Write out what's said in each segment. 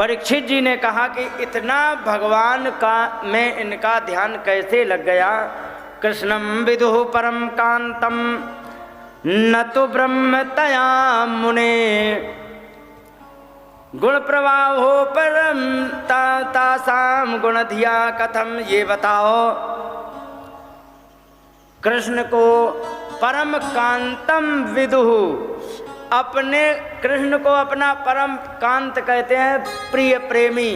परीक्षित जी ने कहा कि इतना भगवान का में इनका ध्यान कैसे लग गया। कृष्णम विदुः परम कांतम न तो ब्रह्म तया मुने, गुण प्रवाहो परम तासाम गुण धिया कथम। ये बताओ, कृष्ण को परम कांतम विदुः, अपने कृष्ण को अपना परम कांत कहते हैं, प्रिय प्रेमी,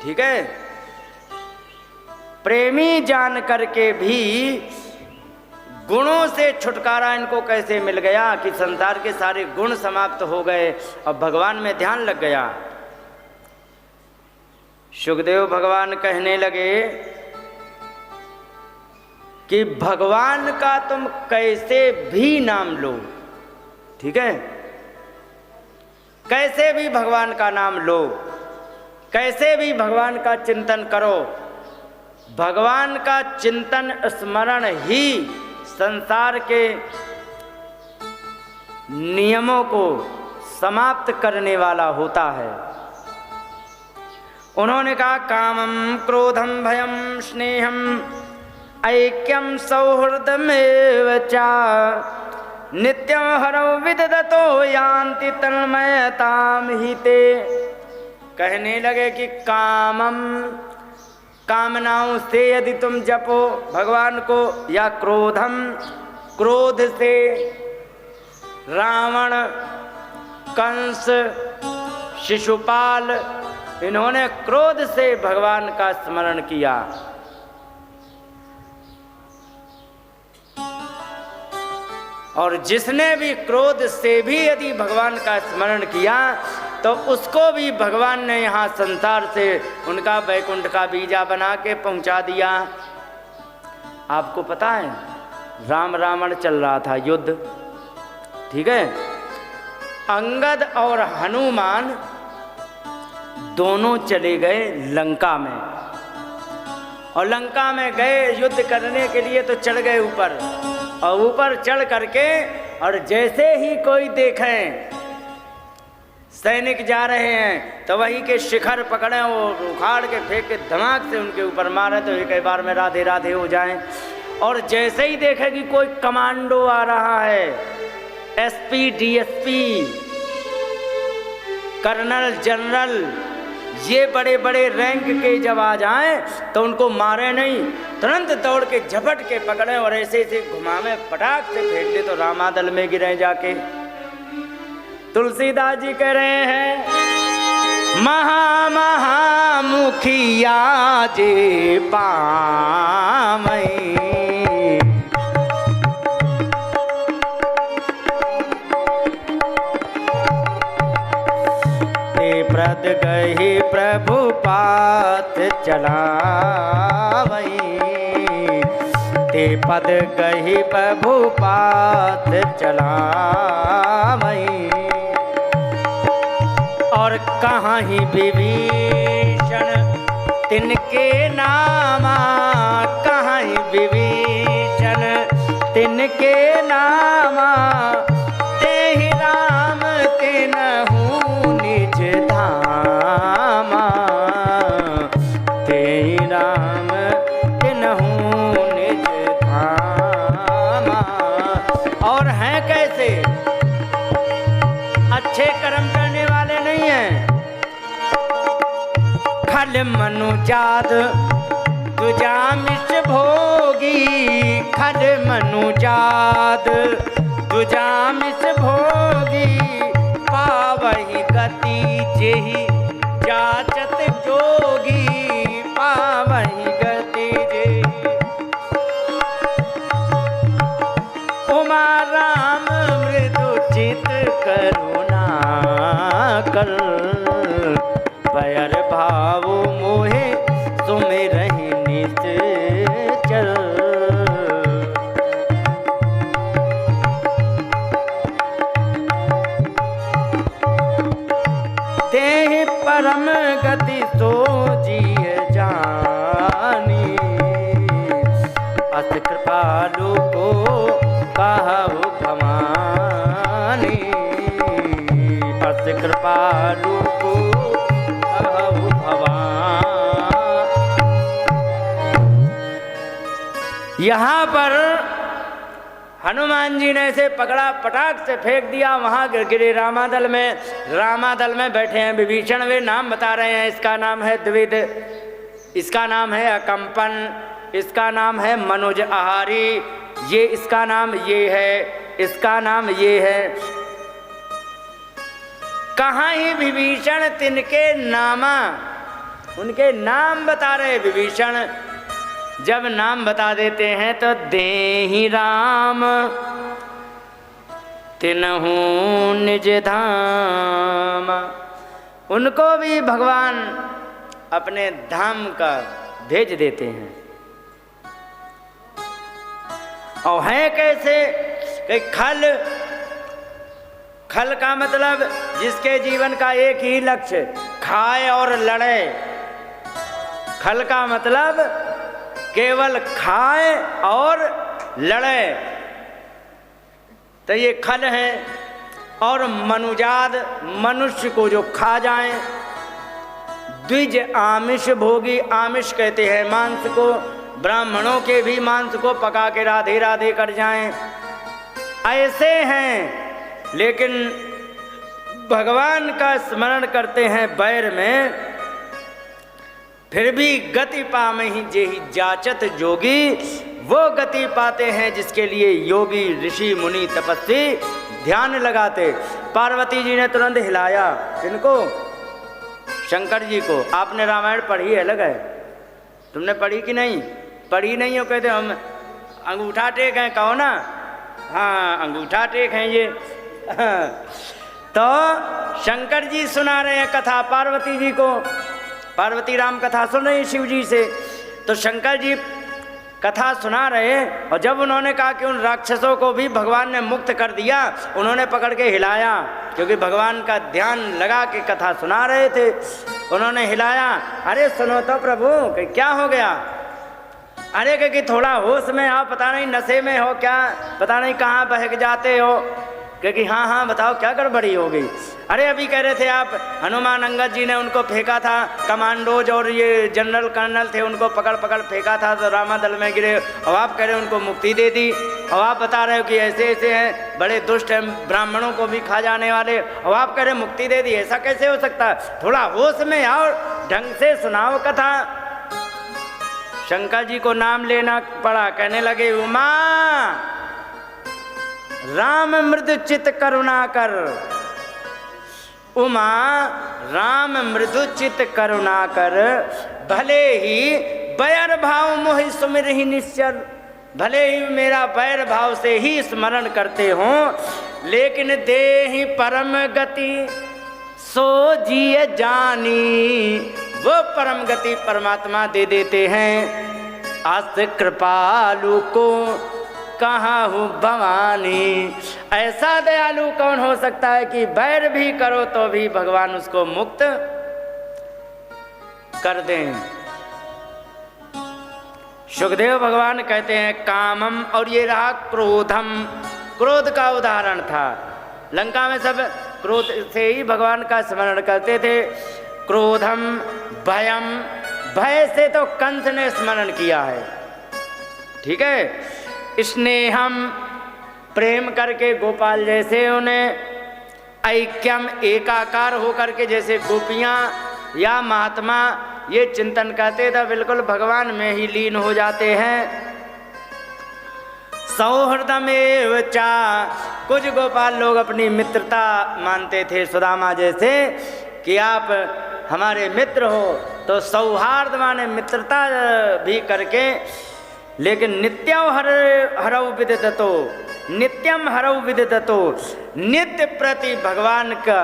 ठीक है। प्रेमी जान करके भी गुणों से छुटकारा इनको कैसे मिल गया कि संसार के सारे गुण समाप्त हो गए और भगवान में ध्यान लग गया। सुखदेव भगवान कहने लगे कि भगवान का तुम कैसे भी नाम लो, ठीक है, कैसे भी भगवान का नाम लो, कैसे भी भगवान का चिंतन करो। भगवान का चिंतन स्मरण ही संसार के नियमों को समाप्त करने वाला होता है। उन्होंने कहा कामम क्रोधम भयम स्नेहम ऐक्यम सौहृदमेव च नित्यं हरौ विदधतो यान्ति तन्मयताम हि ते। कहने लगे कि कामम, कामनाओं से यदि तुम जपो भगवान को, या क्रोधम, क्रोध से रावण, कंस, शिशुपाल, इन्होंने क्रोध से भगवान का स्मरण किया। और जिसने भी क्रोध से भी यदि भगवान का स्मरण किया तो उसको भी भगवान ने यहाँ संसार से उनका वैकुंठ का बीजा बना के पहुँचा दिया। आपको पता है राम रावण चल रहा था युद्ध, ठीक है। अंगद और हनुमान दोनों चले गए लंका में, और लंका में गए युद्ध करने के लिए तो चढ़ गए ऊपर, और ऊपर चढ़ करके और जैसे ही कोई देखें सैनिक जा रहे हैं तो वही के शिखर पकड़े, वो उखाड़ के फेंक के धमाक से उनके ऊपर मारे तो एक बार में राधे राधे हो जाएं। और जैसे ही देखे कि कोई कमांडो आ रहा है, एसपी, डीएसपी, कर्नल, जनरल, ये बड़े बड़े रैंक के जब आ जाएं तो उनको मारे नहीं, तुरंत दौड़ के झपट के पकड़े और ऐसे ऐसे घुमावे, पटाख से फेंक दे तो रामादल में गिरे जाके। तुलसीदास जी कह रहे हैं महा महा मुखिया जे पामई, ते प्रद गहि प्रभु पात चलावई, ते पद गहि प्रभु पात चलावई। और कहाँ ही विभीषण तिनके नामा, कहाँ ही विभीषण तिनके नामा, तेहि राम तिनहु निज धामा, तेहि राम तिनहु निज धामा। और हैं कैसे? अच्छे कर्म करने वाले नहीं हैं। खल मनुजात तुजामिष भोगी, खल मनुजात तुजामिष भोगी, पावहि गति जेहि जाचत जोगी, पावहि गति जेहि। उमा राम मृदु चित करुणा कर, पयर भाव मोहे सुमिरहि निश्चल। तेहि परम गति सो जिय जानी, अस कृपालु को कहु भवानी, अस कृपालु को भगवान। यहाँ पर हनुमान जी ने इसे पकड़ा, पटाख से फेंक दिया, वहाँ गिर गिरे रामादल में। रामादल में बैठे हैं विभीषण, वे नाम बता रहे हैं, इसका नाम है द्विविद, इसका नाम है अकंपन, इसका नाम है मनुज आहारी, ये इसका नाम ये है, इसका नाम ये है। कहाँ ही विभीषण तिनके नामा, उनके नाम बता रहे विभीषण। जब नाम बता देते हैं तो देहि राम तिन्हु निज धाम, उनको भी भगवान अपने धाम का भेज देते हैं। और है कैसे कि खल का मतलब जिसके जीवन का एक ही लक्ष्य खाए और लड़े। खल का मतलब केवल खाए और लड़े, तो ये खल है। और मनुजाद मनुष्य को जो खा जाए। द्विज आमिष भोगी, आमिष कहते हैं मांस को, ब्राह्मणों के भी मांस को पका के राधे राधे कर जाएं, ऐसे हैं। लेकिन भगवान का स्मरण करते हैं बैर में, फिर भी गति पामहि जेहि जाचत जोगी, वो गति पाते हैं जिसके लिए योगी ऋषि मुनि तपस्वी ध्यान लगाते। पार्वती जी ने तुरंत हिलाया इनको, शंकर जी को। आपने रामायण पढ़ी है, लगा है? तुमने पढ़ी कि नहीं? पढ़ी नहीं हो? कहते हम अंगूठा टेक हैं, कहो ना। हाँ, अंगूठा टेक हैं ये। तो शंकर जी सुना रहे हैं कथा पार्वती जी को, पार्वती राम कथा सुन रही शिव जी से। तो शंकर जी कथा सुना रहे, और जब उन्होंने कहा कि उन राक्षसों को भी भगवान ने मुक्त कर दिया, उन्होंने पकड़ के हिलाया, क्योंकि भगवान का ध्यान लगा के कथा सुना रहे थे। उन्होंने हिलाया, अरे सुनो तो प्रभु, कि क्या हो गया? अरे कि थोड़ा होश में आओ, पता नहीं नशे में हो क्या, पता नहीं कहाँ बहक जाते हो। क्योंकि हाँ हाँ बताओ क्या गड़बड़ी हो गई? अरे अभी कह रहे थे आप हनुमान अंगद जी ने उनको फेंका था, कमांडोज और ये जनरल कर्नल थे, उनको पकड़ पकड़ फेंका था तो रामादल में गिरे। अब आप कह रहे हैं उनको मुक्ति दे दी। अब आप बता रहे हो कि ऐसे ऐसे हैं, बड़े दुष्ट हैं, ब्राह्मणों को भी खा जाने वाले। अब आप कह रहे हैं मुक्ति दे दी, ऐसा कैसे हो सकता है? थोड़ा होश में आओ, ढंग से सुनाओ कथा। शंकर जी को नाम लेना पड़ा, कहने लगे उमा राम मृदु चित करुणा कर, उमा राम मृदु चित करुणा कर, भले ही बैर भाव मोहि सुमिर ही निश्चर, भले ही मेरा बैर भाव से ही स्मरण करते हो, लेकिन देहि परम गति सो जिय जानी, वो परम गति परमात्मा दे देते हैं। अस कृपालु को कहाँ हूँ भवानी, ऐसा दयालु कौन हो सकता है कि बैर भी करो तो भी भगवान उसको मुक्त कर दें। सुखदेव भगवान कहते हैं कामम, और ये रहा क्रोधम, क्रोध का उदाहरण था। लंका में सब क्रोध से ही भगवान का स्मरण करते थे। क्रोधम भयम, भय से तो कंस ने स्मरण किया है, ठीक है। स्नेहम, प्रेम करके गोपाल जैसे उन्हें, ऐक्यम, एकाकार होकर के जैसे गोपियाँ या महात्मा ये चिंतन करते थे, बिल्कुल भगवान में ही लीन हो जाते हैं। सौहृदमेव चा, कुछ गोपाल लोग अपनी मित्रता मानते थे सुदामा जैसे, कि आप हमारे मित्र हो, तो सौहार्द माने मित्रता भी करके। लेकिन नित्यम हरऊ विदितो, नित्यम हरऊ विदितो, नित्य प्रति भगवान का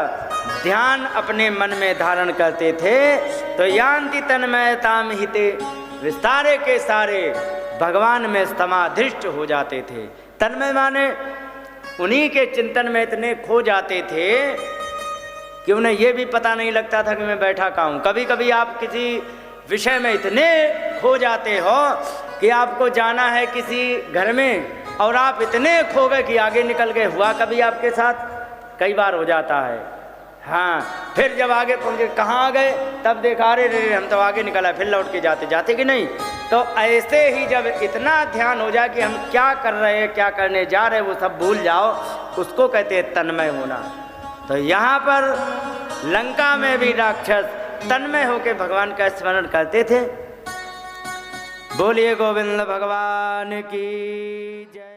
ध्यान अपने मन में धारण करते थे। तो यान्ति तन्मयताम हिते, विस्तारे के सारे भगवान में समाधिष्ट हो जाते थे। तन्मय माने उन्हीं के चिंतन में इतने खो जाते थे कि उन्हें ये भी पता नहीं लगता था कि मैं बैठा कहाँ हूँ। कभी कभी आप किसी विषय में इतने खो जाते हो कि आपको जाना है किसी घर में, और आप इतने खो गए कि आगे निकल गए। हुआ कभी आपके साथ? कई बार हो जाता है। हाँ, फिर जब आगे पहुँचे, कहाँ आ गए, तब देखा रे रे हम तो आगे निकला, फिर लौट के जाते जाते कि नहीं। तो ऐसे ही जब इतना ध्यान हो जाए कि हम क्या कर रहे हैं, क्या करने जा रहे हैं, वो सब भूल जाओ, उसको कहते हैं तन्मय होना। तो यहाँ पर लंका में भी राक्षस तन्मय होकर भगवान का स्मरण करते थे। बोलिए गोविंद भगवान की जय।